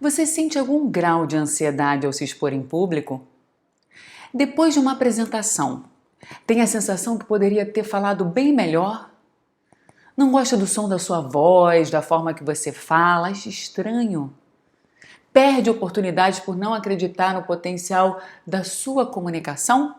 Você sente algum grau de ansiedade ao se expor em público? Depois de uma apresentação, tem a sensação que poderia ter falado bem melhor? Não gosta do som da sua voz, da forma que você fala? Acha estranho? Perde oportunidades por não acreditar no potencial da sua comunicação?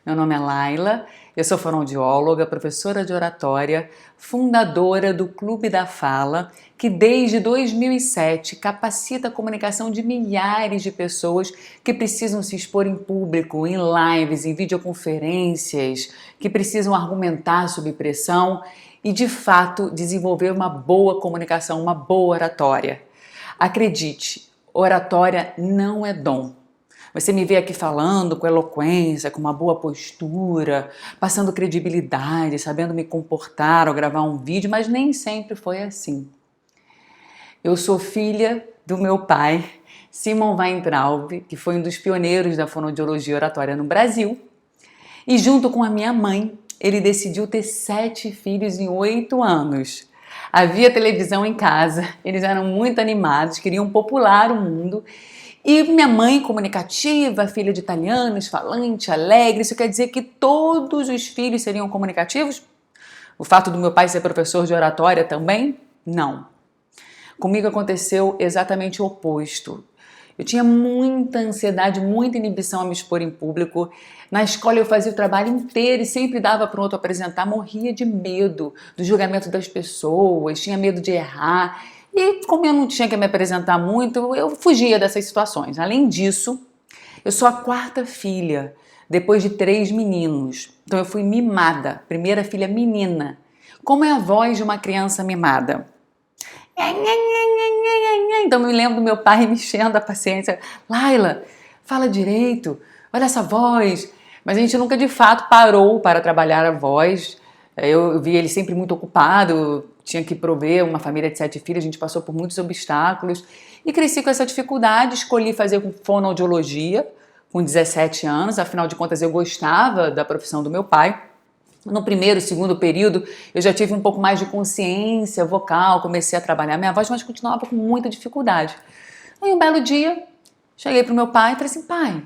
Meu nome é Laila, eu sou fonoaudióloga, professora de oratória, fundadora do Clube da Fala, que desde 2007 capacita a comunicação de milhares de pessoas que precisam se expor em público, em lives, em videoconferências, que precisam argumentar sob pressão e, de fato, desenvolver uma boa comunicação, uma boa oratória. Acredite, oratória não é dom. Você me vê aqui falando com eloquência, com uma boa postura, passando credibilidade, sabendo me comportar ao gravar um vídeo, mas nem sempre foi assim. Eu sou filha do meu pai, Simon Weintraub, que foi um dos pioneiros da fonoaudiologia oratória no Brasil, e junto com a minha mãe, ele decidiu ter 7 filhos em 8 anos. Havia televisão em casa, eles eram muito animados, queriam popular o mundo. E minha mãe, comunicativa, filha de italianos, falante, alegre, isso quer dizer que todos os filhos seriam comunicativos? O fato do meu pai ser professor de oratória também? Não. Comigo aconteceu exatamente o oposto. Eu tinha muita ansiedade, muita inibição a me expor em público. Na escola eu fazia o trabalho inteiro e sempre dava pronto a apresentar, morria de medo do julgamento das pessoas, tinha medo de errar. E como eu não tinha que me apresentar muito, eu fugia dessas situações. Além disso, eu sou a 4ª filha, depois de 3 meninos. Então eu fui mimada, primeira filha menina. Como é a voz de uma criança mimada? Então eu me lembro do meu pai me enchendo a paciência. Laila, fala direito, olha essa voz. Mas a gente nunca de fato parou para trabalhar a voz. Eu vi ele sempre muito ocupado, tinha que prover uma família de 7 filhos, a gente passou por muitos obstáculos e cresci com essa dificuldade, escolhi fazer com fonoaudiologia com 17 anos, afinal de contas eu gostava da profissão do meu pai. No primeiro, segundo período, eu já tive um pouco mais de consciência vocal, comecei a trabalhar minha voz, mas continuava com muita dificuldade. Aí um belo dia, cheguei para o meu pai e falei assim, pai,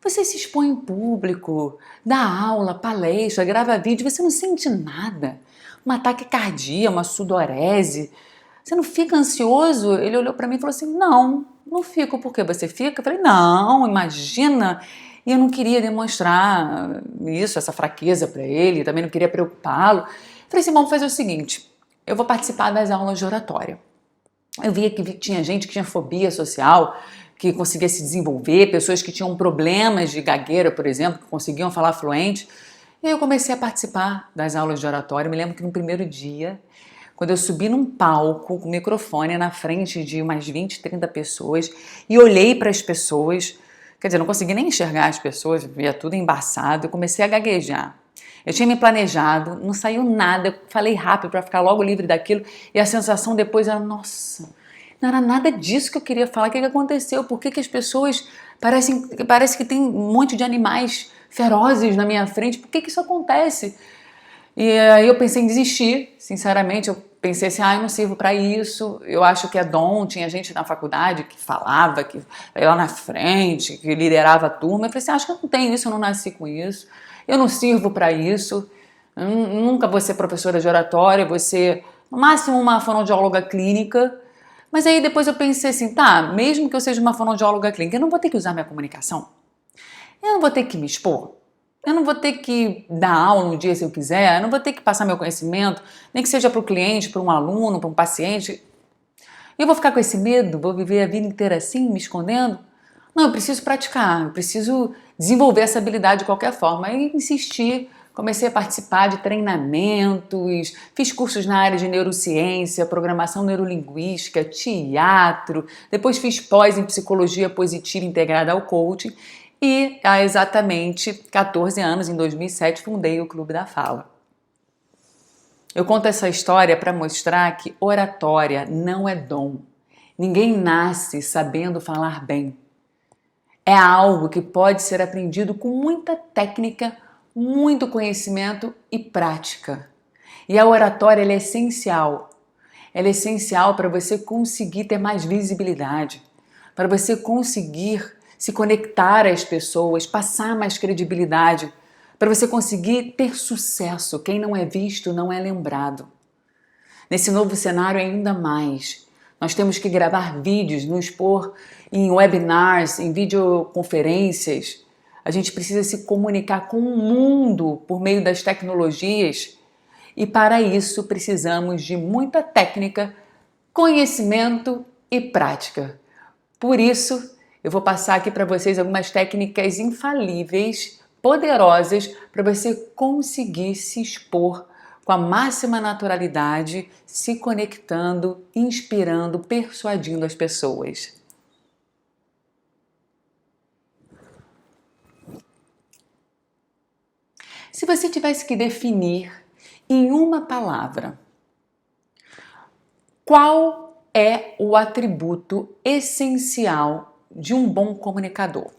você se expõe em público, dá aula, palestra, grava vídeo, você não sente nada. Um ataque cardíaco, uma sudorese. Você não fica ansioso? Ele olhou para mim e falou assim, não fico. Por que você fica? Eu falei, não, imagina. E eu não queria demonstrar isso, essa fraqueza para ele, também não queria preocupá-lo. Falei assim, vamos fazer o seguinte, eu vou participar das aulas de oratória. Eu via que tinha gente que tinha fobia social, que conseguia se desenvolver, pessoas que tinham problemas de gagueira, por exemplo, que conseguiam falar fluente. E aí eu comecei a participar das aulas de oratória. Eu me lembro que no primeiro dia, quando eu subi num palco com o microfone na frente de umas 20, 30 pessoas e olhei para as pessoas, quer dizer, não consegui nem enxergar as pessoas, via tudo embaçado, eu comecei a gaguejar. Eu tinha me planejado, não saiu nada, eu falei rápido para ficar logo livre daquilo e a sensação depois era, nossa, não era nada disso que eu queria falar, o que aconteceu? Por que as pessoas parece que tem um monte de animais ferozes na minha frente? Por que isso acontece? E aí eu pensei em desistir, sinceramente, eu pensei assim, eu não sirvo para isso, eu acho que é dom, tinha gente na faculdade que falava, que ia lá na frente, que liderava a turma, eu falei assim, acho que eu não tenho isso, eu não nasci com isso, eu não sirvo para isso, eu nunca vou ser professora de oratória, vou ser no máximo uma fonoaudióloga clínica. Mas aí depois eu pensei assim, tá, mesmo que eu seja uma fonoaudióloga clínica, eu não vou ter que usar minha comunicação? Eu não vou ter que me expor? Eu não vou ter que dar aula um dia se eu quiser? Eu não vou ter que passar meu conhecimento, nem que seja para o cliente, para um aluno, para um paciente? Eu vou ficar com esse medo? Vou viver a vida inteira assim, me escondendo? Não, eu preciso praticar, eu preciso desenvolver essa habilidade de qualquer forma. Aí insisti, comecei a participar de treinamentos, fiz cursos na área de neurociência, programação neurolinguística, teatro, depois fiz pós em psicologia positiva integrada ao coaching e há exatamente 14 anos, em 2007, fundei o Clube da Fala. Eu conto essa história para mostrar que oratória não é dom. Ninguém nasce sabendo falar bem. É algo que pode ser aprendido com muita técnica, muito conhecimento e prática. E a oratória ela é essencial. Ela é essencial para você conseguir ter mais visibilidade, para você conseguir se conectar às pessoas, passar mais credibilidade, para você conseguir ter sucesso. Quem não é visto não é lembrado. Nesse novo cenário, ainda mais. Nós temos que gravar vídeos, nos expor em webinars, em videoconferências. A gente precisa se comunicar com o mundo por meio das tecnologias e para isso precisamos de muita técnica, conhecimento e prática. Por isso, eu vou passar aqui para vocês algumas técnicas infalíveis, poderosas, para você conseguir se expor com a máxima naturalidade, se conectando, inspirando, persuadindo as pessoas. Se você tivesse que definir em uma palavra, qual é o atributo essencial de um bom comunicador?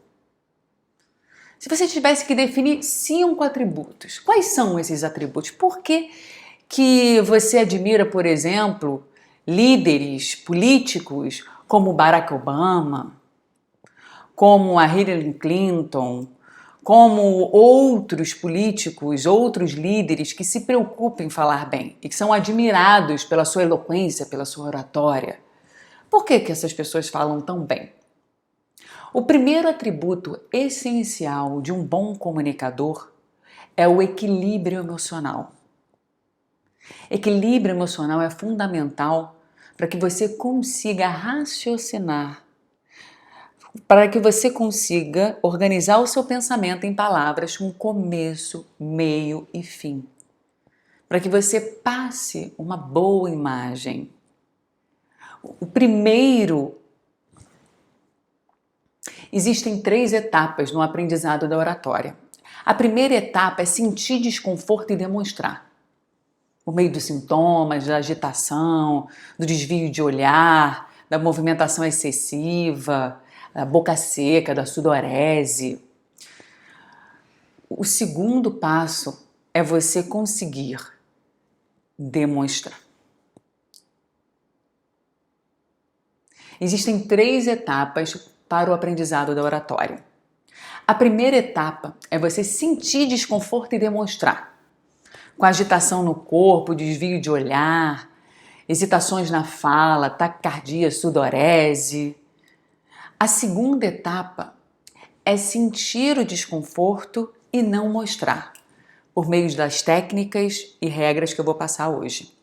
Se você tivesse que definir 5 atributos, quais são esses atributos? Por que você admira, por exemplo, líderes políticos como Barack Obama, como a Hillary Clinton, como outros políticos, outros líderes que se preocupam em falar bem e que são admirados pela sua eloquência, pela sua oratória? Por que essas pessoas falam tão bem? O primeiro atributo essencial de um bom comunicador é o equilíbrio emocional. Equilíbrio emocional é fundamental para que você consiga raciocinar, para que você consiga organizar o seu pensamento em palavras com começo, meio e fim, para que você passe uma boa imagem. Existem 3 etapas no aprendizado da oratória. A primeira etapa é sentir desconforto e demonstrar, por meio dos sintomas, da agitação, do desvio de olhar, da movimentação excessiva, da boca seca, da sudorese. O segundo passo é você conseguir demonstrar. Existem 3 etapas para o aprendizado da oratória. A primeira etapa é você sentir desconforto e demonstrar, com agitação no corpo, desvio de olhar, hesitações na fala, taquicardia, sudorese. A segunda etapa é sentir o desconforto e não mostrar, por meio das técnicas e regras que eu vou passar hoje.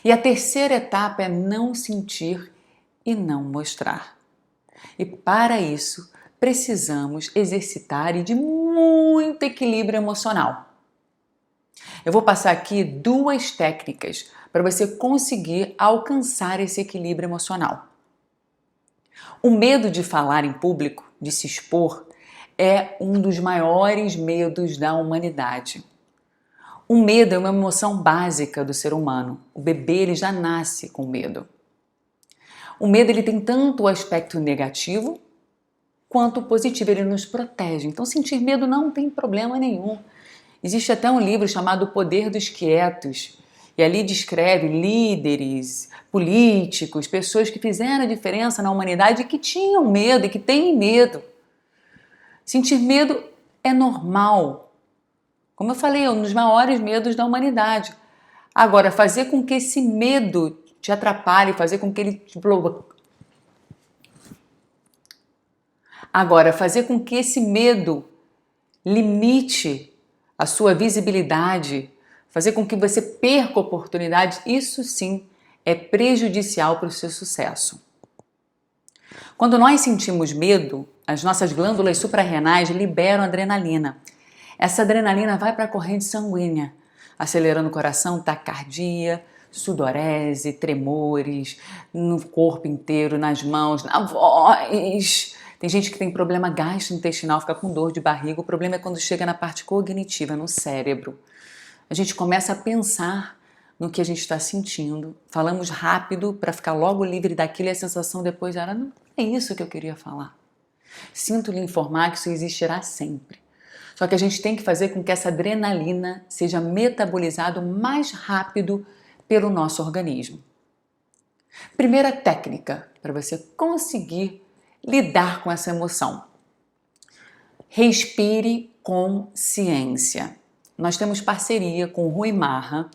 E a terceira etapa é não sentir e não mostrar. E para isso, precisamos exercitar e de muito equilíbrio emocional. Eu vou passar aqui 2 técnicas para você conseguir alcançar esse equilíbrio emocional. O medo de falar em público, de se expor, é um dos maiores medos da humanidade. O medo é uma emoção básica do ser humano. O bebê ele já nasce com medo. O medo ele tem tanto o aspecto negativo quanto o positivo, ele nos protege. Então sentir medo não tem problema nenhum. Existe até um livro chamado O Poder dos Quietos, e ali descreve líderes, políticos, pessoas que fizeram a diferença na humanidade e que tinham medo e que têm medo. Sentir medo é normal. Como eu falei, é um dos maiores medos da humanidade. Agora, fazer com que esse medo te atrapalhe, fazer com que ele te bloqueie. Agora, fazer com que esse medo limite a sua visibilidade, fazer com que você perca oportunidades, isso sim é prejudicial para o seu sucesso. Quando nós sentimos medo, as nossas glândulas suprarrenais liberam adrenalina. Essa adrenalina vai para a corrente sanguínea, acelerando o coração, taquicardia, sudorese, tremores no corpo inteiro, nas mãos, na voz. Tem gente que tem problema gastrointestinal, fica com dor de barriga. O problema é quando chega na parte cognitiva, no cérebro. A gente começa a pensar no que a gente está sentindo, falamos rápido para ficar logo livre daquilo e a sensação depois era, não é isso que eu queria falar. Sinto lhe informar que isso existirá sempre. Só que a gente tem que fazer com que essa adrenalina seja metabolizada mais rápido pelo nosso organismo. Primeira técnica para você conseguir lidar com essa emoção. Respire com ciência. Nós temos parceria com o Rui Marra.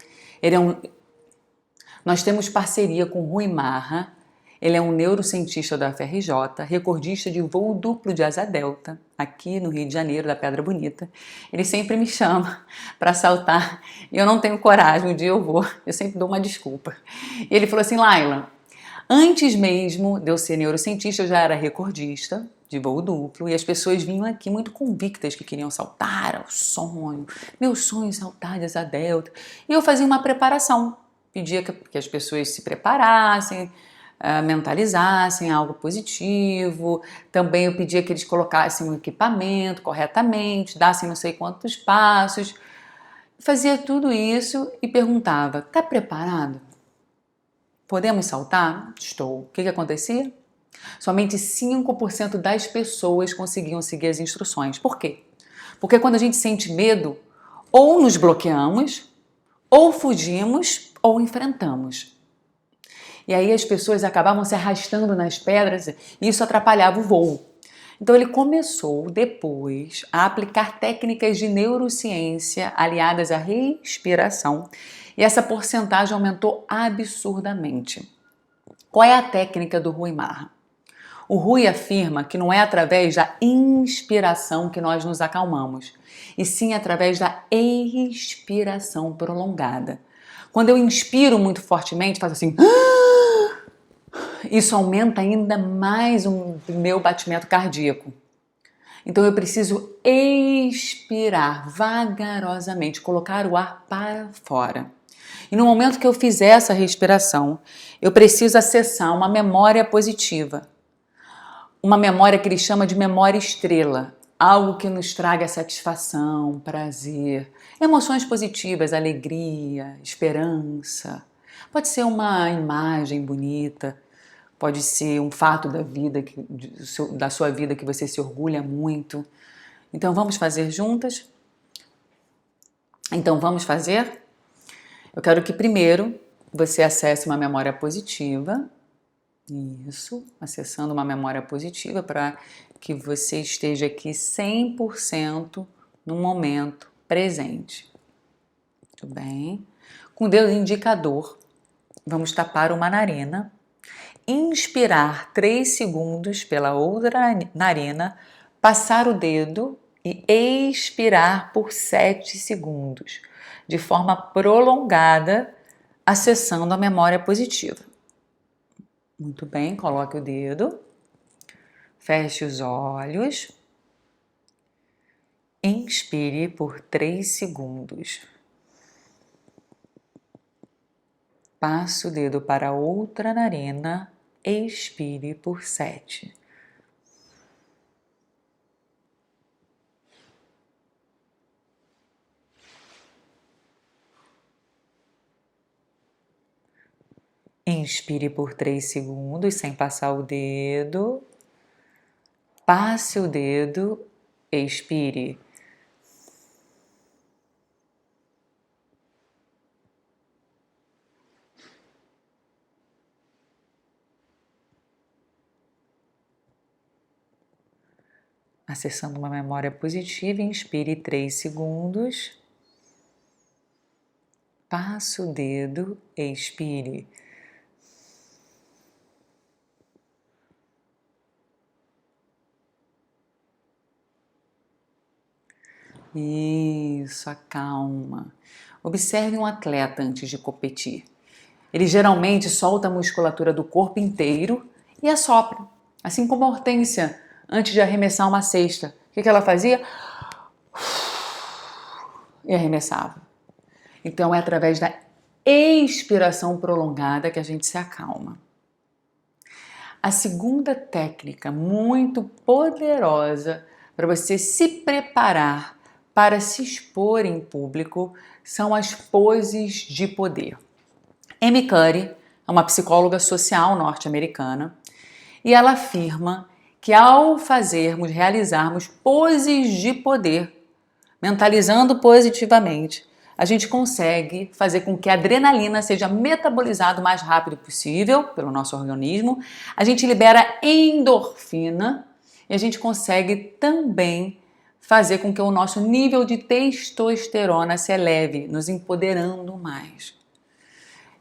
Nós temos parceria com o Rui Marra. Ele é um neurocientista da UFRJ, recordista de voo duplo de asa delta, aqui no Rio de Janeiro, da Pedra Bonita. Ele sempre me chama para saltar e eu não tenho coragem, um dia eu vou, eu sempre dou uma desculpa. E ele falou assim, Laila, antes mesmo de eu ser neurocientista, eu já era recordista de voo duplo e as pessoas vinham aqui muito convictas que queriam saltar, era o sonho, meu sonho é saltar de asa delta. E eu fazia uma preparação, pedia que as pessoas se preparassem, mentalizassem algo positivo. Também eu pedia que eles colocassem o equipamento corretamente, dassem não sei quantos passos. Fazia tudo isso e perguntava, tá preparado? Podemos saltar? Estou. O que acontecia? Somente 5% das pessoas conseguiam seguir as instruções. Por quê? Porque quando a gente sente medo, ou nos bloqueamos, ou fugimos, ou enfrentamos. E aí as pessoas acabavam se arrastando nas pedras e isso atrapalhava o voo. Então ele começou depois a aplicar técnicas de neurociência aliadas à respiração e essa porcentagem aumentou absurdamente. Qual é a técnica do Rui Marra? O Rui afirma que não é através da inspiração que nós nos acalmamos, e sim através da expiração prolongada. Quando eu inspiro muito fortemente, faço assim... Isso aumenta ainda mais o meu batimento cardíaco. Então eu preciso expirar vagarosamente, colocar o ar para fora. E no momento que eu fizer essa respiração, eu preciso acessar uma memória positiva. Uma memória que ele chama de memória estrela. Algo que nos traga satisfação, prazer, emoções positivas, alegria, esperança. Pode ser uma imagem bonita. Pode ser um fato da vida, da sua vida que você se orgulha muito. Então vamos fazer juntas? Então vamos fazer? Eu quero que primeiro você acesse uma memória positiva. Isso, acessando uma memória positiva para que você esteja aqui 100% no momento presente. Muito bem? Com o dedo indicador, vamos tapar uma narina. Inspirar 3 segundos pela outra narina, passar o dedo e expirar por 7 segundos, de forma prolongada, acessando a memória positiva. Muito bem, coloque o dedo, feche os olhos, inspire por 3 segundos. Passe o dedo para a outra narina, expire por 7. Inspire por 3 segundos sem passar o dedo. Passe o dedo, expire. Acessando uma memória positiva, inspire 3 segundos. Passe o dedo, expire. Isso, acalma. Observe um atleta antes de competir. Ele geralmente solta a musculatura do corpo inteiro e assopra, assim como a Hortência antes de arremessar uma cesta. O que ela fazia? E arremessava. Então é através da expiração prolongada que a gente se acalma. A segunda técnica muito poderosa para você se preparar para se expor em público são as poses de poder. Amy Cuddy é uma psicóloga social norte-americana e ela afirma que ao realizarmos poses de poder, mentalizando positivamente, a gente consegue fazer com que a adrenalina seja metabolizada o mais rápido possível pelo nosso organismo, a gente libera endorfina e a gente consegue também fazer com que o nosso nível de testosterona se eleve, nos empoderando mais.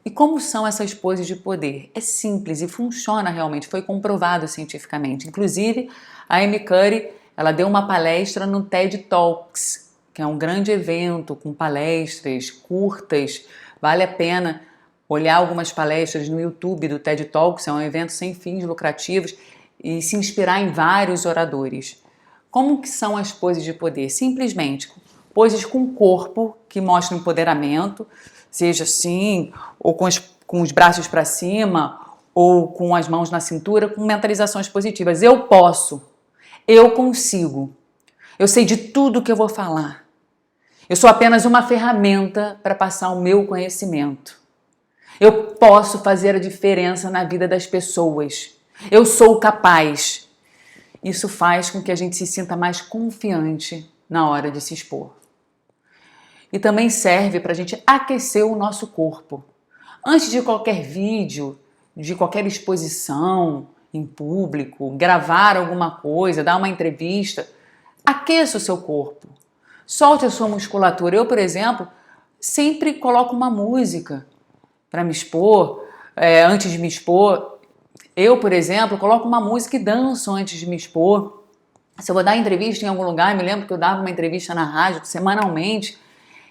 E como são essas poses de poder? É simples e funciona realmente, foi comprovado cientificamente. Inclusive, a Amy Cuddy, ela deu uma palestra no TED Talks, que é um grande evento com palestras curtas. Vale a pena olhar algumas palestras no YouTube do TED Talks, é um evento sem fins lucrativos, e se inspirar em vários oradores. Como que são as poses de poder? Simplesmente poses com o corpo que mostram empoderamento, seja assim, ou com os braços para cima, ou com as mãos na cintura, com mentalizações positivas. Eu posso, eu consigo, eu sei de tudo que eu vou falar. Eu sou apenas uma ferramenta para passar o meu conhecimento. Eu posso fazer a diferença na vida das pessoas. Eu sou capaz. Isso faz com que a gente se sinta mais confiante na hora de se expor. E também serve para a gente aquecer o nosso corpo. Antes de qualquer vídeo, de qualquer exposição em público, gravar alguma coisa, dar uma entrevista, aqueça o seu corpo. Solte a sua musculatura. Eu, por exemplo, sempre coloco uma música para me expor, antes de me expor. Eu, por exemplo, coloco uma música e danço antes de me expor. Se eu vou dar entrevista em algum lugar, eu me lembro que eu dava uma entrevista na rádio semanalmente.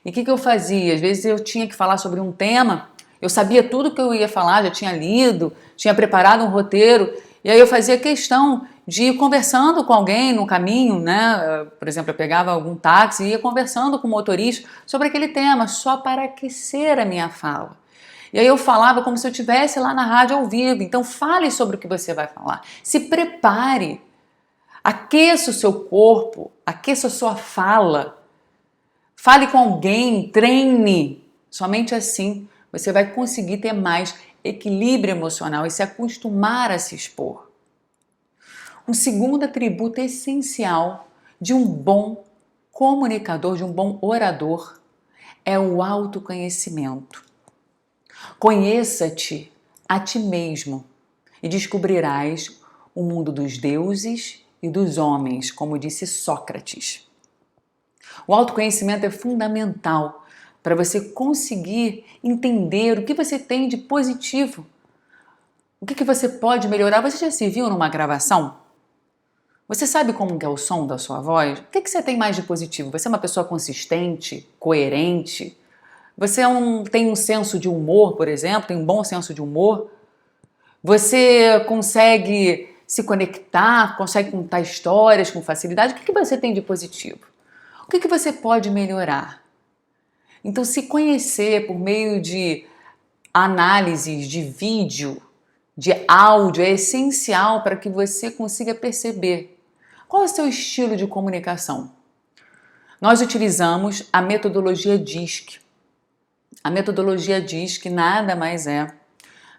E o que eu fazia? Às vezes eu tinha que falar sobre um tema, eu sabia tudo que eu ia falar, já tinha lido, tinha preparado um roteiro, e aí eu fazia questão de ir conversando com alguém no caminho, né? Por exemplo, eu pegava algum táxi e ia conversando com o motorista sobre aquele tema, só para aquecer a minha fala. E aí eu falava como se eu estivesse lá na rádio ao vivo. Então fale sobre o que você vai falar. Se prepare. Aqueça o seu corpo, aqueça a sua fala. Fale com alguém, treine. Somente assim você vai conseguir ter mais equilíbrio emocional e se acostumar a se expor. Um segundo atributo essencial de um bom comunicador, de um bom orador, é o autoconhecimento. Conheça-te a ti mesmo e descobrirás o mundo dos deuses e dos homens, como disse Sócrates. O autoconhecimento é fundamental para você conseguir entender o que você tem de positivo, o que você pode melhorar. Você já se viu numa gravação? Você sabe como que é o som da sua voz? O que você tem mais de positivo? Você é uma pessoa consistente, coerente? Você tem um senso de humor, por exemplo, tem um bom senso de humor? Você consegue se conectar, consegue contar histórias com facilidade? O que você tem de positivo? O que você pode melhorar? Então, se conhecer por meio de análises de vídeo, de áudio, é essencial para que você consiga perceber qual é o seu estilo de comunicação. Nós utilizamos a metodologia DISC. A metodologia DISC nada mais é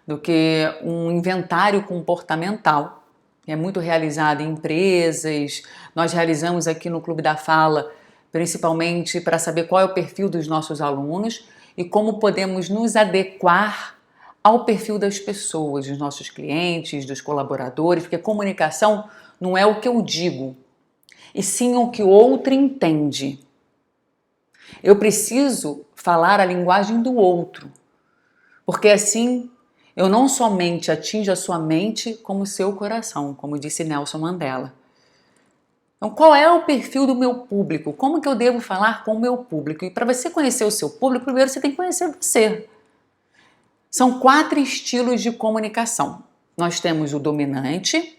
do que um inventário comportamental, que é muito realizado em empresas. Nós realizamos aqui no Clube da Fala, principalmente para saber qual é o perfil dos nossos alunos e como podemos nos adequar ao perfil das pessoas, dos nossos clientes, dos colaboradores, porque comunicação não é o que eu digo, e sim o que o outro entende. Eu preciso falar a linguagem do outro, porque assim eu não somente atinjo a sua mente, como o seu coração, como disse Nelson Mandela. Então, qual é o perfil do meu público? Como que eu devo falar com o meu público? E para você conhecer o seu público, primeiro você tem que conhecer você. São 4 estilos de comunicação. Nós temos o dominante,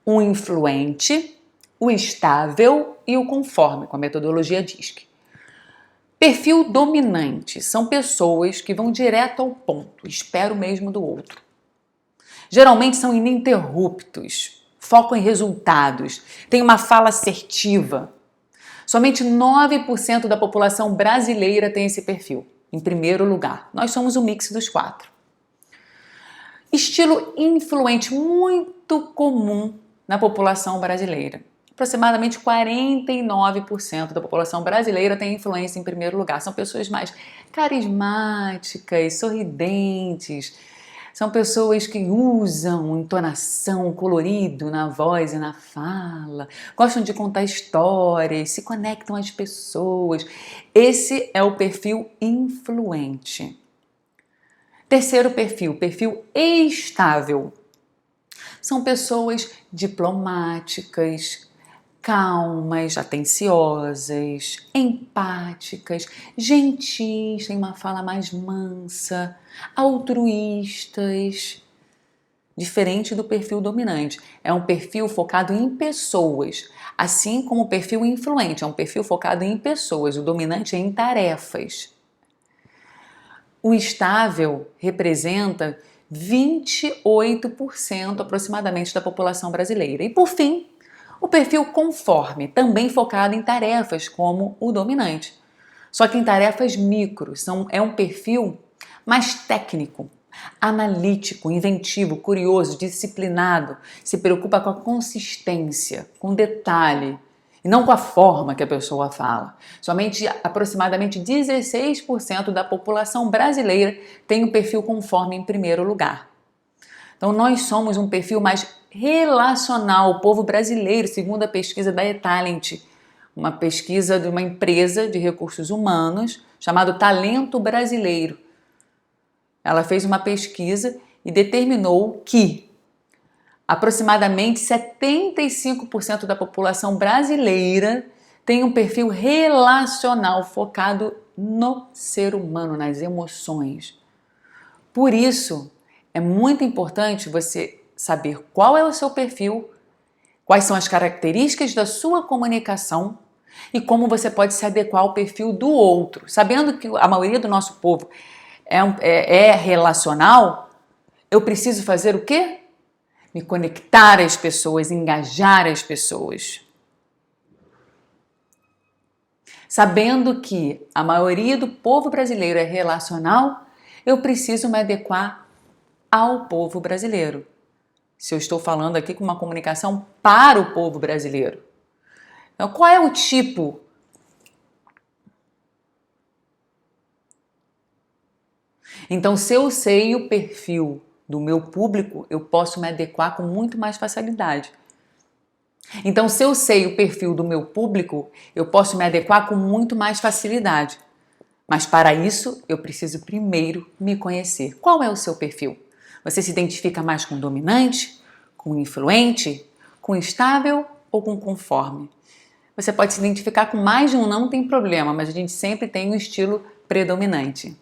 o influente, o estável e o conforme, com a metodologia DISC. Perfil dominante são pessoas que vão direto ao ponto, esperam mesmo do outro. Geralmente são ininterruptos, focam em resultados, têm uma fala assertiva. Somente 9% da população brasileira tem esse perfil, em primeiro lugar. Nós somos o mix dos 4. Estilo influente, muito comum na população brasileira. Aproximadamente 49% da população brasileira tem influência em primeiro lugar. São pessoas mais carismáticas, sorridentes, são pessoas que usam entonação, colorido na voz e na fala, gostam de contar histórias, se conectam às pessoas. Esse é o perfil influente. Terceiro perfil, perfil estável. São pessoas diplomáticas, calmas, atenciosas, empáticas, gentis, têm uma fala mais mansa, altruístas. Diferente do perfil dominante. É um perfil focado em pessoas, assim como o perfil influente é um perfil focado em pessoas, o dominante é em tarefas. O estável representa 28% aproximadamente da população brasileira. E por fim, o perfil conforme, também focado em tarefas como o dominante. Só que em tarefas micro, é um perfil mais técnico, analítico, inventivo, curioso, disciplinado, se preocupa com a consistência, com detalhe, e não com a forma que a pessoa fala. Somente aproximadamente 16% da população brasileira tem o perfil conforme em primeiro lugar. Então nós somos um perfil mais relacional, o povo brasileiro, segundo a pesquisa da eTalent, uma pesquisa de uma empresa de recursos humanos chamada Talento Brasileiro. Ela fez uma pesquisa e determinou que aproximadamente 75% da população brasileira tem um perfil relacional focado no ser humano, nas emoções. Por isso, é muito importante você saber qual é o seu perfil, quais são as características da sua comunicação e como você pode se adequar ao perfil do outro. Sabendo que a maioria do nosso povo é relacional, eu preciso fazer o quê? Me conectar às pessoas, engajar as pessoas. Sabendo que a maioria do povo brasileiro é relacional, eu preciso me adequar ao povo brasileiro. Se eu estou falando aqui com uma comunicação para o povo brasileiro. Então, qual é o tipo? Então, se eu sei o perfil do meu público, eu posso me adequar com muito mais facilidade. Então, se eu sei o perfil do meu público, eu posso me adequar com muito mais facilidade. Mas para isso, eu preciso primeiro me conhecer. Qual é o seu perfil? Você se identifica mais com dominante, com influente, com estável ou com conforme? Você pode se identificar com mais de um, não tem problema, mas a gente sempre tem um estilo predominante.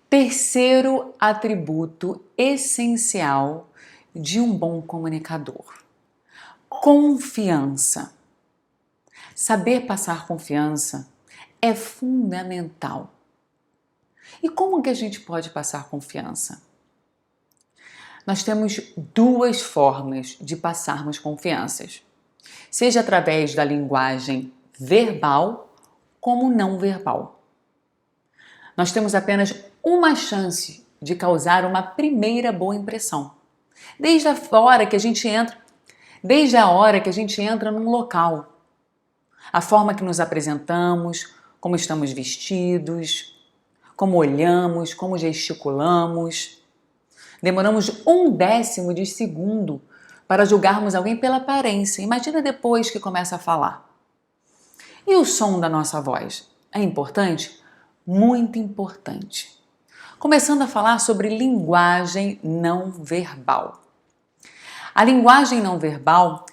Terceiro atributo essencial de um bom comunicador: confiança. Saber passar confiança é fundamental. E como que a gente pode passar confiança? Nós temos duas formas de passarmos confianças, seja através da linguagem verbal como não verbal. Nós temos apenas uma chance de causar uma primeira boa impressão. Desde a hora que a gente entra num local. A forma que nos apresentamos, como estamos vestidos, como olhamos, como gesticulamos. Demoramos 1/10 de segundo para julgarmos alguém pela aparência. Imagina depois que começa a falar. E o som da nossa voz? É importante? Muito importante. Começando a falar sobre linguagem não verbal. A linguagem não verbal,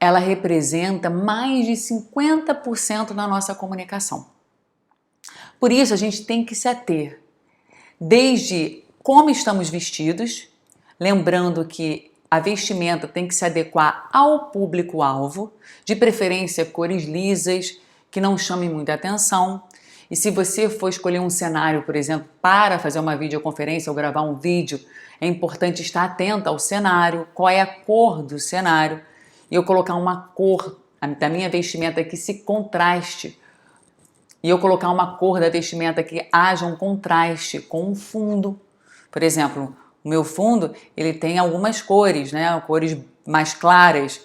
ela representa mais de 50% da nossa comunicação. Por isso, a gente tem que se ater desde como estamos vestidos, lembrando que a vestimenta tem que se adequar ao público-alvo, de preferência cores lisas, que não chamem muita atenção, E se você for escolher um cenário, por exemplo, para fazer uma videoconferência ou gravar um vídeo, é importante estar atenta ao cenário, qual é a cor do cenário, e eu colocar uma cor da minha vestimenta que se contraste, e eu colocar uma cor da vestimenta que haja um contraste com o fundo. Por exemplo, o meu fundo, ele tem algumas cores, né? Cores mais claras.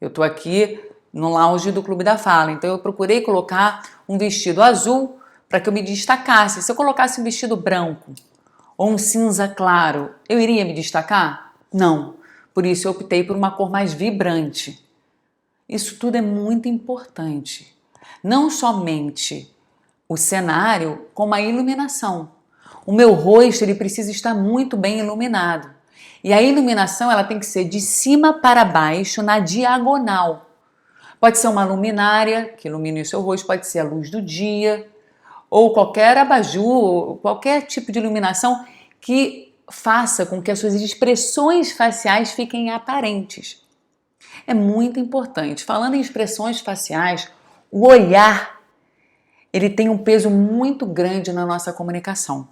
Eu estou aqui no lounge do Clube da Fala, então eu procurei colocar um vestido azul para que eu me destacasse. Se eu colocasse um vestido branco ou um cinza claro, eu iria me destacar? Não. Por isso eu optei por uma cor mais vibrante. Isso tudo é muito importante. Não somente o cenário, como a iluminação. O meu rosto, ele precisa estar muito bem iluminado. E a iluminação, ela tem que ser de cima para baixo, na diagonal. Pode ser uma luminária que ilumine o seu rosto, pode ser a luz do dia, ou qualquer abajur, qualquer tipo de iluminação que faça com que as suas expressões faciais fiquem aparentes. É muito importante. Falando em expressões faciais, o olhar, ele tem um peso muito grande na nossa comunicação.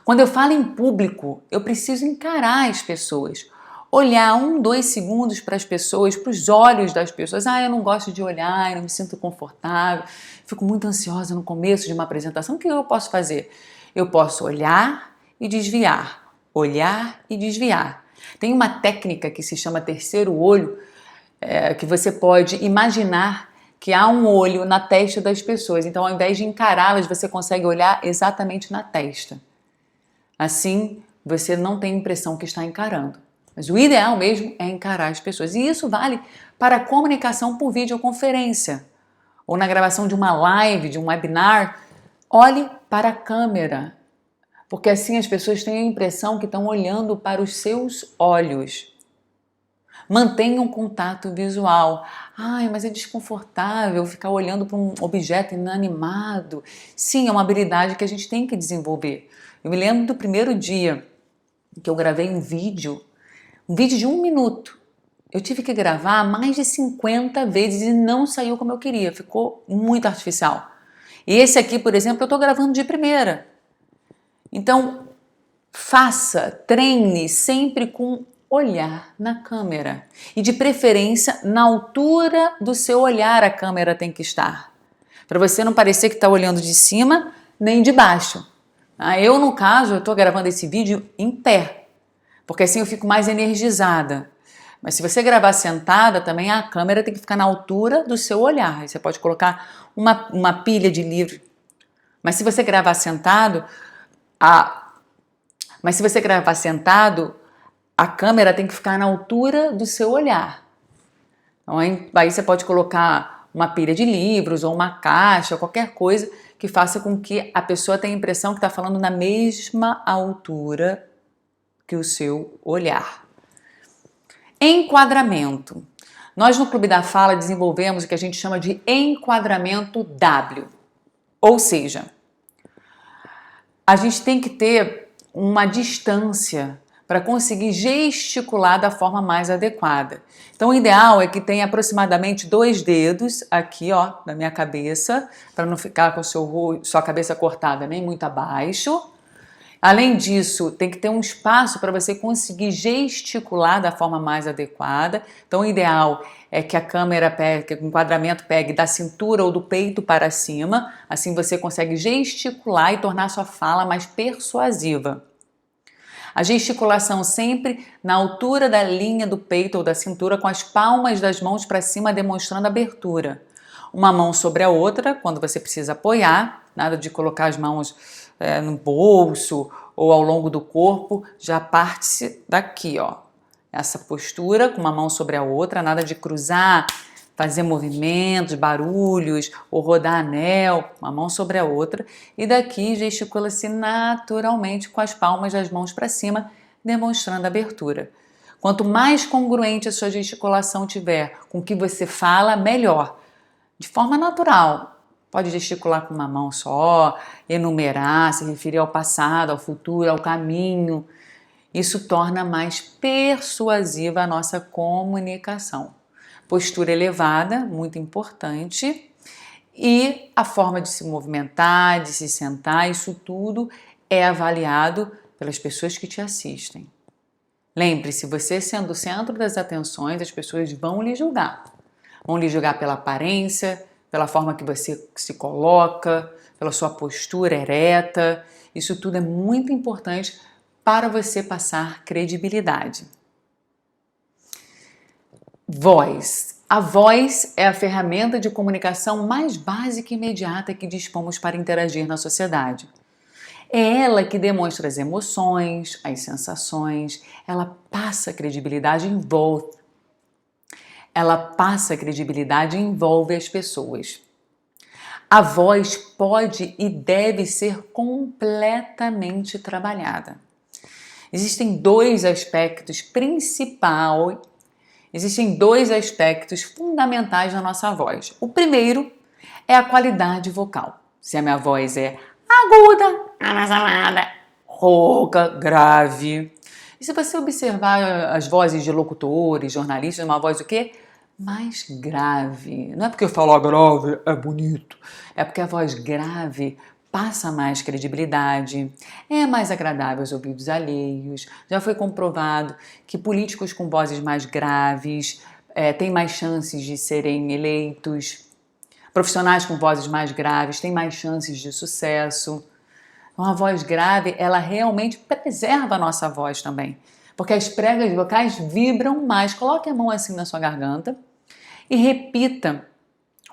Quando eu falo em público, eu preciso encarar as pessoas. Olhar 2 segundos para as pessoas, para os olhos das pessoas. Eu não gosto de olhar, eu não me sinto confortável, fico muito ansiosa no começo de uma apresentação. O que eu posso fazer? Eu posso olhar e desviar, olhar e desviar. Tem uma técnica que se chama terceiro olho, que você pode imaginar que há um olho na testa das pessoas. Então, ao invés de encará-las, você consegue olhar exatamente na testa. Assim, você não tem a impressão que está encarando. Mas o ideal mesmo é encarar as pessoas. E isso vale para a comunicação por videoconferência ou na gravação de uma live, de um webinar. Olhe para a câmera, porque assim as pessoas têm a impressão que estão olhando para os seus olhos. Mantenha um contato visual. Mas é desconfortável ficar olhando para um objeto inanimado. Sim, é uma habilidade que a gente tem que desenvolver. Eu me lembro do primeiro dia que eu gravei um vídeo de 1 minuto. Eu tive que gravar mais de 50 vezes e não saiu como eu queria. Ficou muito artificial. E esse aqui, por exemplo, eu estou gravando de primeira. Então, treine sempre com olhar na câmera. E de preferência, na altura do seu olhar a câmera tem que estar. Para você não parecer que está olhando de cima nem de baixo. Eu, no caso, eu estou gravando esse vídeo em pé, porque assim eu fico mais energizada. Mas se você gravar sentada, também a câmera tem que ficar na altura do seu olhar. Aí você pode colocar uma pilha de livro. Mas se você gravar sentado, a câmera tem que ficar na altura do seu olhar. Então, aí você pode colocar uma pilha de livros ou uma caixa, qualquer coisa que faça com que a pessoa tenha a impressão que está falando na mesma altura que o seu olhar. Enquadramento. Nós no Clube da Fala desenvolvemos o que a gente chama de enquadramento W. Ou seja, a gente tem que ter uma distância para conseguir gesticular da forma mais adequada. Então, o ideal é que tenha aproximadamente 2 dedos aqui, na minha cabeça, para não ficar com sua cabeça cortada nem muito abaixo. Além disso, tem que ter um espaço para você conseguir gesticular da forma mais adequada. Então, o ideal é que a câmera que o enquadramento pegue da cintura ou do peito para cima. Assim você consegue gesticular e tornar a sua fala mais persuasiva. A gesticulação sempre na altura da linha do peito ou da cintura, com as palmas das mãos para cima, demonstrando abertura. Uma mão sobre a outra, quando você precisa apoiar, nada de colocar as mãos no bolso ou ao longo do corpo, já parte daqui, essa postura com uma mão sobre a outra, nada de cruzar, fazer movimentos, barulhos ou rodar anel, uma mão sobre a outra, e daqui gesticula-se naturalmente com as palmas das mãos para cima, demonstrando abertura. Quanto mais congruente a sua gesticulação tiver com o que você fala, melhor. De forma natural. Pode gesticular com uma mão só, enumerar, se referir ao passado, ao futuro, ao caminho. Isso torna mais persuasiva a nossa comunicação. Postura elevada, muito importante. E a forma de se movimentar, de se sentar, isso tudo é avaliado pelas pessoas que te assistem. Lembre-se, você sendo o centro das atenções, as pessoas vão lhe julgar. Vão lhe julgar pela aparência, pela forma que você se coloca, pela sua postura ereta. Isso tudo é muito importante para você passar credibilidade. Voz. A voz é a ferramenta de comunicação mais básica e imediata que dispomos para interagir na sociedade. É ela que demonstra as emoções, as sensações, ela passa credibilidade, envolve. Ela passa credibilidade e envolve as pessoas. A voz pode e deve ser completamente trabalhada. Existem dois aspectos fundamentais na nossa voz. O primeiro é a qualidade vocal. Se a minha voz é aguda, anasalada, rouca, grave. E se você observar as vozes de locutores, jornalistas, uma voz o quê? Mais grave. Não é porque falar grave é bonito, é porque a voz grave passa mais credibilidade, é mais agradável aos ouvidos alheios. Já foi comprovado que políticos com vozes mais graves têm mais chances de serem eleitos. Profissionais com vozes mais graves têm mais chances de sucesso. Uma voz grave, ela realmente preserva a nossa voz também, porque as pregas vocais vibram mais. Coloque a mão assim na sua garganta e repita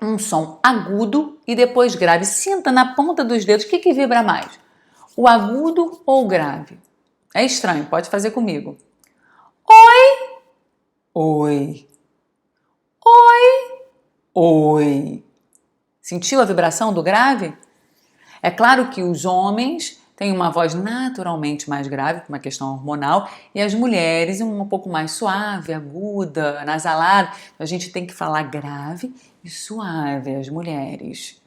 um som agudo e depois grave. Sinta na ponta dos dedos o que vibra mais, o agudo ou o grave. É estranho, pode fazer comigo. Oi, oi, oi, oi. Sentiu a vibração do grave? É claro que os homens têm uma voz naturalmente mais grave, por uma questão hormonal, e as mulheres um pouco mais suave, aguda, nasalada. Então a gente tem que falar grave e suave, as mulheres.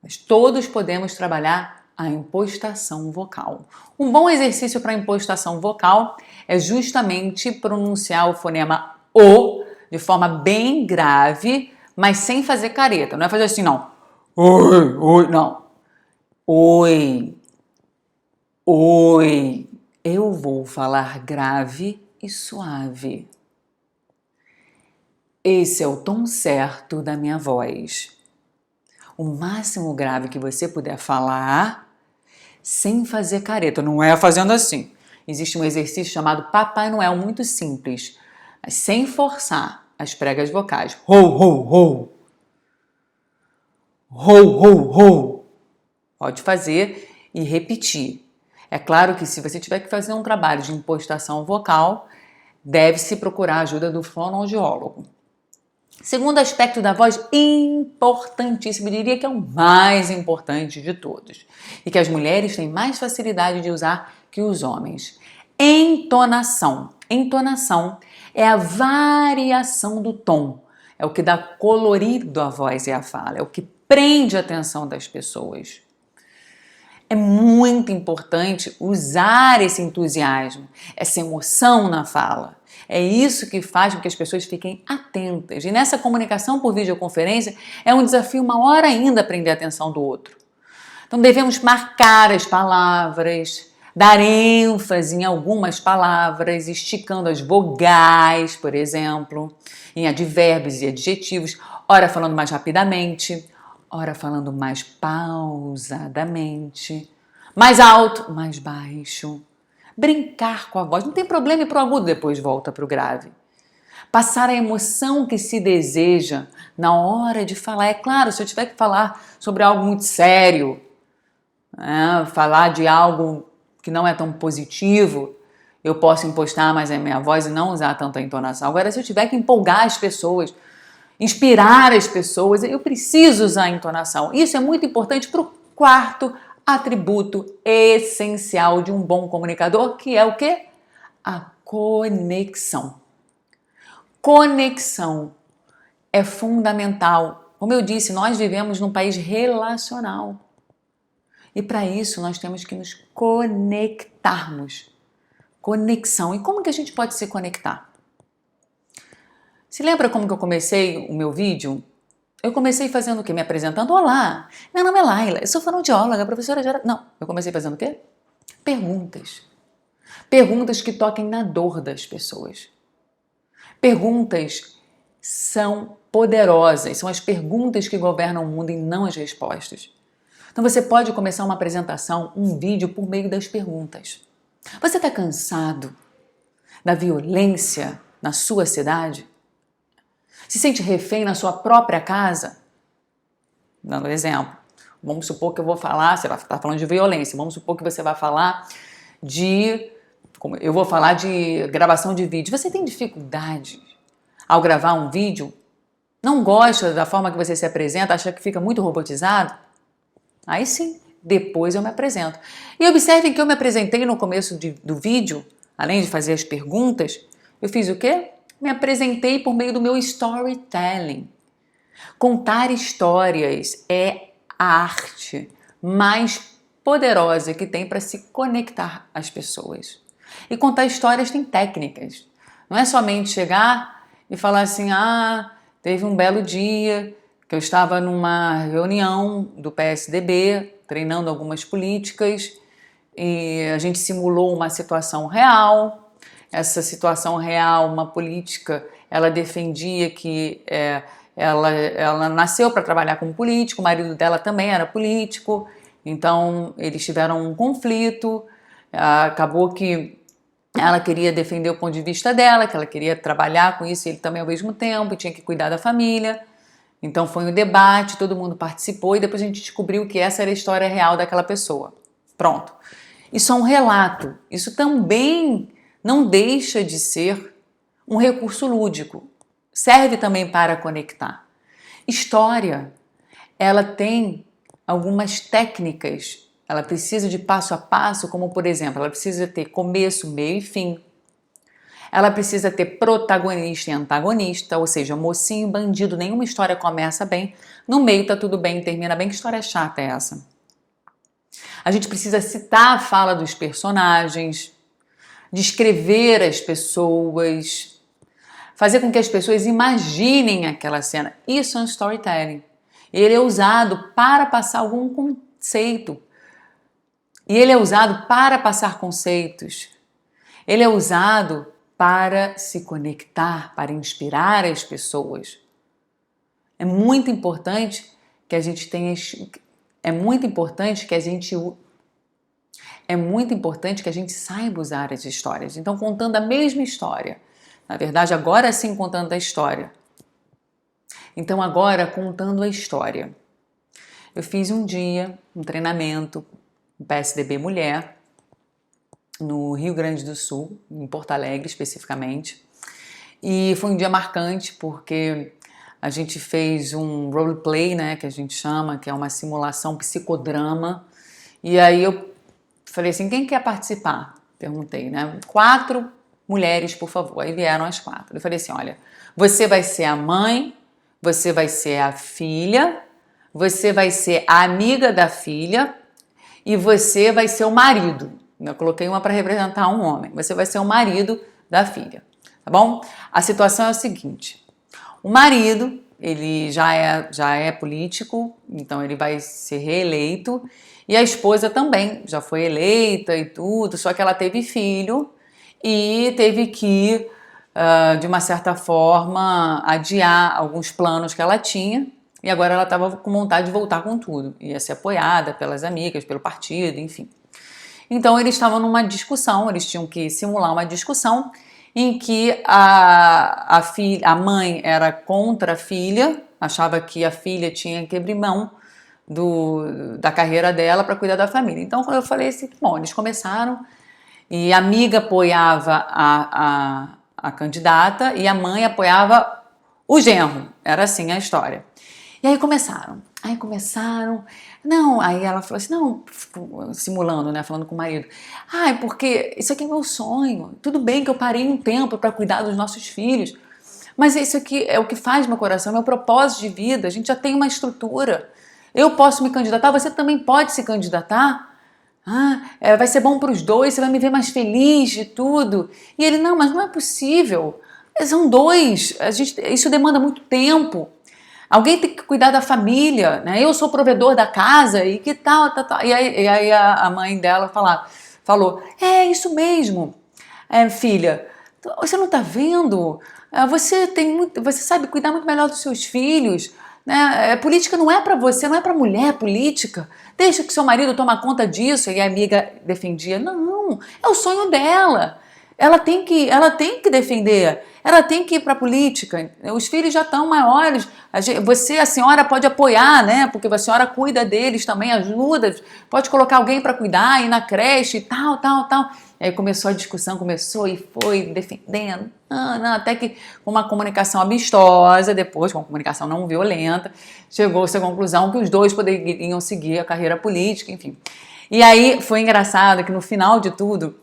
Mas todos podemos trabalhar a impostação vocal. Um bom exercício para a impostação vocal é justamente pronunciar o fonema O de forma bem grave, mas sem fazer careta. Não é fazer assim, não. Oi, oi, não. Oi, oi. Eu vou falar grave e suave. Esse é o tom certo da minha voz. O máximo grave que você puder falar sem fazer careta, não é fazendo assim. Existe um exercício chamado Papai Noel, muito simples, mas sem forçar as pregas vocais. Ho, ho, ho. Ho, ho, ho. Pode fazer e repetir. É claro que se você tiver que fazer um trabalho de impostação vocal, deve-se procurar a ajuda do fonoaudiólogo. Segundo aspecto da voz, importantíssimo, eu diria que é o mais importante de todos, e que as mulheres têm mais facilidade de usar que os homens. Entonação. Entonação é a variação do tom, é o que dá colorido à voz e à fala, é o que prende a atenção das pessoas. É muito importante usar esse entusiasmo, essa emoção na fala. É isso que faz com que as pessoas fiquem atentas. E nessa comunicação por videoconferência é um desafio maior ainda prender a atenção do outro. Então devemos marcar as palavras, dar ênfase em algumas palavras, esticando as vogais, por exemplo, em advérbios e adjetivos, ora falando mais rapidamente, ora falando mais pausadamente, mais alto, mais baixo. Brincar com a voz, não tem problema ir para o agudo, depois volta para o grave. Passar a emoção que se deseja na hora de falar. É claro, se eu tiver que falar sobre algo muito sério, falar de algo que não é tão positivo, eu posso impostar mais a minha voz e não usar tanta entonação. Agora, se eu tiver que empolgar as pessoas, inspirar as pessoas, eu preciso usar a entonação. Isso é muito importante para o quarto atributo essencial de um bom comunicador, que é o quê? A conexão. Conexão é fundamental. Como eu disse, nós vivemos num país relacional. E para isso nós temos que nos conectarmos. Conexão. E como que a gente pode se conectar? Se lembra como que eu comecei o meu vídeo? Eu comecei fazendo o quê? Me apresentando. Olá, meu nome é Laila, eu sou fonoaudióloga, professora de... Não, eu comecei fazendo o quê? Perguntas. Perguntas que toquem na dor das pessoas. Perguntas são poderosas, são as perguntas que governam o mundo e não as respostas. Então você pode começar uma apresentação, um vídeo por meio das perguntas. Você está cansado da violência na sua cidade? Se sente refém na sua própria casa? Dando um exemplo. Vamos supor que eu vou falar, você vai estar falando de violência, vamos supor que você vai falar eu vou falar de gravação de vídeo. Você tem dificuldade ao gravar um vídeo? Não gosta da forma que você se apresenta, acha que fica muito robotizado? Aí sim, depois eu me apresento. E observem que eu me apresentei no começo do vídeo, além de fazer as perguntas, eu fiz o quê? Me apresentei por meio do meu storytelling. Contar histórias é a arte mais poderosa que tem para se conectar às pessoas. E contar histórias tem técnicas. Não é somente chegar e falar assim, teve um belo dia que eu estava numa reunião do PSDB, treinando algumas políticas, e a gente simulou uma situação real. Essa situação real, uma política, ela defendia que ela nasceu para trabalhar como político, o marido dela também era político, então eles tiveram um conflito, acabou que ela queria defender o ponto de vista dela, que ela queria trabalhar com isso, ele também ao mesmo tempo, tinha que cuidar da família. Então foi um debate, todo mundo participou e depois a gente descobriu que essa era a história real daquela pessoa. Pronto. Isso é um relato. Isso também não deixa de ser um recurso lúdico. Serve também para conectar. História, ela tem algumas técnicas. Ela precisa de passo a passo, como por exemplo, ela precisa ter começo, meio e fim. Ela precisa ter protagonista e antagonista, ou seja, mocinho e bandido. Nenhuma história começa bem, no meio tá tudo bem, termina bem. Que história chata é essa? A gente precisa citar a fala dos personagens, descrever as pessoas, fazer com que as pessoas imaginem aquela cena. Isso é um storytelling. Ele é usado para passar algum conceito. E ele é usado para passar conceitos. Ele é usado para se conectar, para inspirar as pessoas. É muito importante que a gente tenha... É muito importante que a gente saiba usar as histórias. Então, contando a mesma história. Na verdade, agora sim contando a história. Então, agora contando a história. Eu fiz um dia, um treinamento, no PSDB Mulher, no Rio Grande do Sul, em Porto Alegre especificamente. E foi um dia marcante porque a gente fez um roleplay, né, que a gente chama, que é uma simulação psicodrama. E aí eu falei assim, quem quer participar? Perguntei, né? 4 mulheres, por favor. Aí vieram as 4. Eu falei assim, olha, você vai ser a mãe, você vai ser a filha, você vai ser a amiga da filha e você vai ser o marido. Eu coloquei uma para representar um homem. Você vai ser o marido da filha, tá bom? A situação é o seguinte, o marido, ele já é político, então ele vai ser reeleito, e a esposa também já foi eleita e tudo, só que ela teve filho e teve que, de uma certa forma, adiar alguns planos que ela tinha, e agora ela estava com vontade de voltar com tudo, ia ser apoiada pelas amigas, pelo partido, enfim. Então eles estavam numa discussão, eles tinham que simular uma discussão em que a mãe era contra a filha, achava que a filha tinha que abrir mão da carreira dela para cuidar da família. Então eu falei assim, bom, eles começaram e a amiga apoiava a candidata e a mãe apoiava o genro, era assim a história. E aí começaram, aí ela falou assim, não, simulando, né, falando com o marido, porque isso aqui é meu sonho, tudo bem que eu parei um tempo para cuidar dos nossos filhos, mas isso aqui é o que faz meu coração, meu propósito de vida, a gente já tem uma estrutura, eu posso me candidatar, você também pode se candidatar, vai ser bom para os dois, você vai me ver mais feliz de tudo, e ele, não, mas não é possível, são 2, isso demanda muito tempo. Alguém tem que cuidar da família, né? Eu sou provedor da casa e que tal, tal, tal. E aí a mãe dela falou, é isso mesmo, filha, você não está vendo? Você sabe cuidar muito melhor dos seus filhos, né? Política não é para você, não é para mulher política. Deixa que seu marido toma conta disso. E a amiga defendia, não, é o sonho dela. Ela tem que defender, ela tem que ir para a política. Os filhos já estão maiores. A senhora pode apoiar, né? Porque a senhora cuida deles também, ajuda, pode colocar alguém para cuidar, ir na creche e tal, tal, tal. E aí começou a discussão, e foi defendendo, até que com uma comunicação amistosa, depois, com uma comunicação não violenta, chegou-se à conclusão que os dois poderiam seguir a carreira política, enfim. E aí foi engraçado que no final de tudo,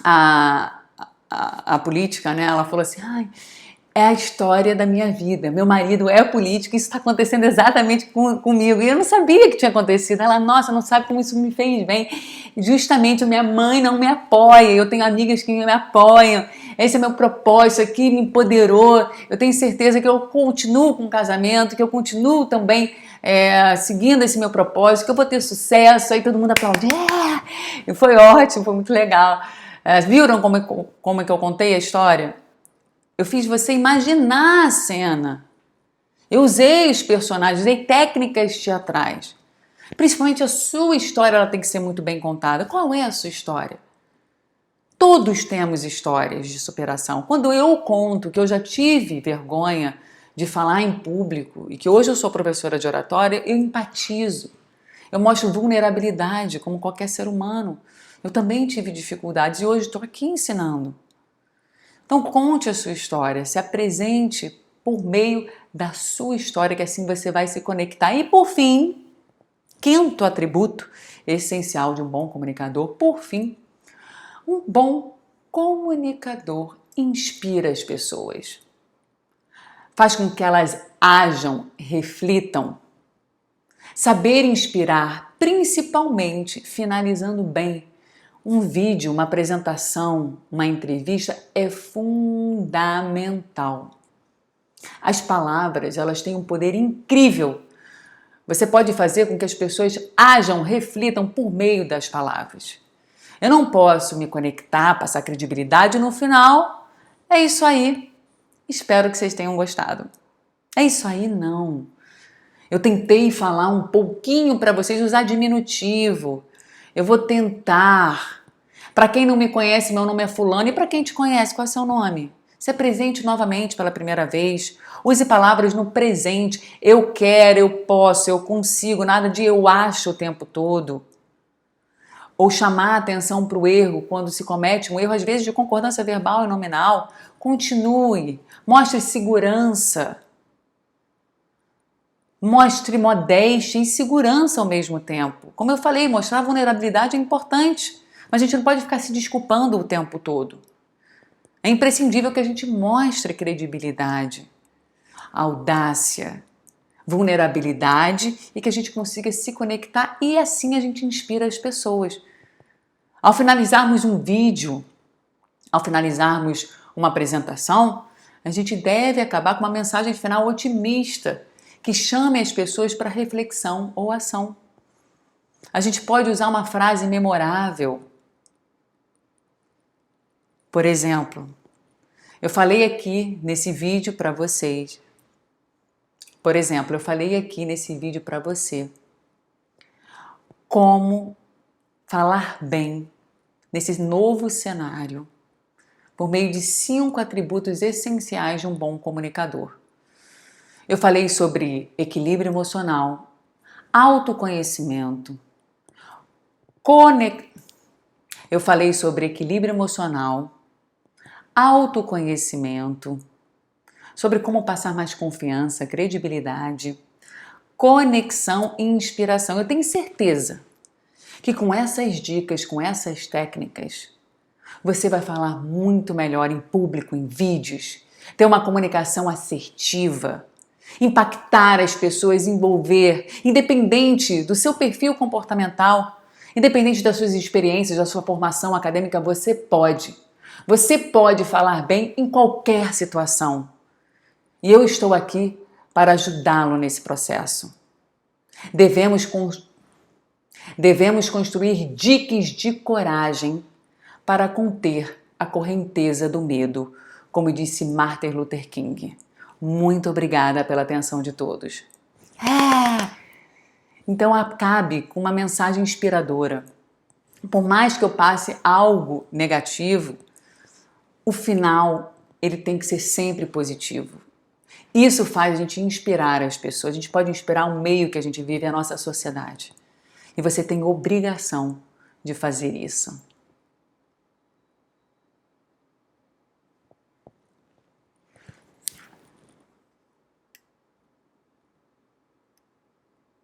a política, né, ela falou assim, é a história da minha vida, meu marido é político, isso está acontecendo exatamente comigo, e eu não sabia que tinha acontecido. Ela, nossa, não sabe como isso me fez bem, justamente minha mãe não me apoia, eu tenho amigas que me apoiam, esse é meu propósito aqui, me empoderou, eu tenho certeza que eu continuo com o casamento, que eu continuo também seguindo esse meu propósito, que eu vou ter sucesso. Aí todo mundo aplaudiu, e foi ótimo, foi muito legal. Viram como é que eu contei a história? Eu fiz você imaginar a cena. Eu usei os personagens, usei técnicas teatrais. Principalmente a sua história, ela tem que ser muito bem contada. Qual é a sua história? Todos temos histórias de superação. Quando eu conto que eu já tive vergonha de falar em público e que hoje eu sou professora de oratória, eu empatizo. Eu mostro vulnerabilidade como qualquer ser humano. Eu também tive dificuldades e hoje estou aqui ensinando. Então conte a sua história, se apresente por meio da sua história, que assim você vai se conectar. E por fim, quinto atributo essencial de um bom comunicador, por fim, um bom comunicador inspira as pessoas. Faz com que elas ajam, reflitam. Saber inspirar, principalmente finalizando bem. Um vídeo, uma apresentação, uma entrevista é fundamental. As palavras, elas têm um poder incrível. Você pode fazer com que as pessoas ajam, reflitam por meio das palavras. Eu não posso me conectar, passar credibilidade e no final, é isso aí. Espero que vocês tenham gostado. É isso aí, não. Eu tentei falar um pouquinho para vocês, usar diminutivo. Eu vou tentar. Para quem não me conhece, meu nome é fulano. E para quem te conhece, qual é o seu nome? Se apresente novamente pela primeira vez. Use palavras no presente. Eu quero, eu posso, eu consigo. Nada de eu acho o tempo todo. Ou chamar a atenção para o erro quando se comete um erro, às vezes de concordância verbal e nominal. Continue. Mostre segurança. Mostre modéstia e segurança ao mesmo tempo. Como eu falei, mostrar vulnerabilidade é importante, mas a gente não pode ficar se desculpando o tempo todo. É imprescindível que a gente mostre credibilidade, audácia, vulnerabilidade e que a gente consiga se conectar e assim a gente inspira as pessoas. Ao finalizarmos um vídeo, ao finalizarmos uma apresentação, a gente deve acabar com uma mensagem final otimista, que chame as pessoas para reflexão ou ação. A gente pode usar uma frase memorável. Por exemplo, eu falei aqui nesse vídeo para vocês. Por exemplo, eu falei aqui nesse vídeo para você como falar bem nesse novo cenário por meio de 5 atributos essenciais de um bom comunicador. Eu falei sobre equilíbrio emocional, autoconhecimento, Eu falei sobre equilíbrio emocional, autoconhecimento, sobre como passar mais confiança, credibilidade, conexão e inspiração. Eu tenho certeza que com essas dicas, com essas técnicas, você vai falar muito melhor em público, em vídeos, ter uma comunicação assertiva, impactar as pessoas, envolver, independente do seu perfil comportamental, independente das suas experiências, da sua formação acadêmica, você pode. Você pode falar bem em qualquer situação. E eu estou aqui para ajudá-lo nesse processo. Devemos construir diques de coragem para conter a correnteza do medo, como disse Martin Luther King. Muito obrigada pela atenção de todos. Então acabe com uma mensagem inspiradora. Por mais que eu passe algo negativo, o final ele tem que ser sempre positivo. Isso faz a gente inspirar as pessoas, a gente pode inspirar o meio que a gente vive, a nossa sociedade. E você tem obrigação de fazer isso.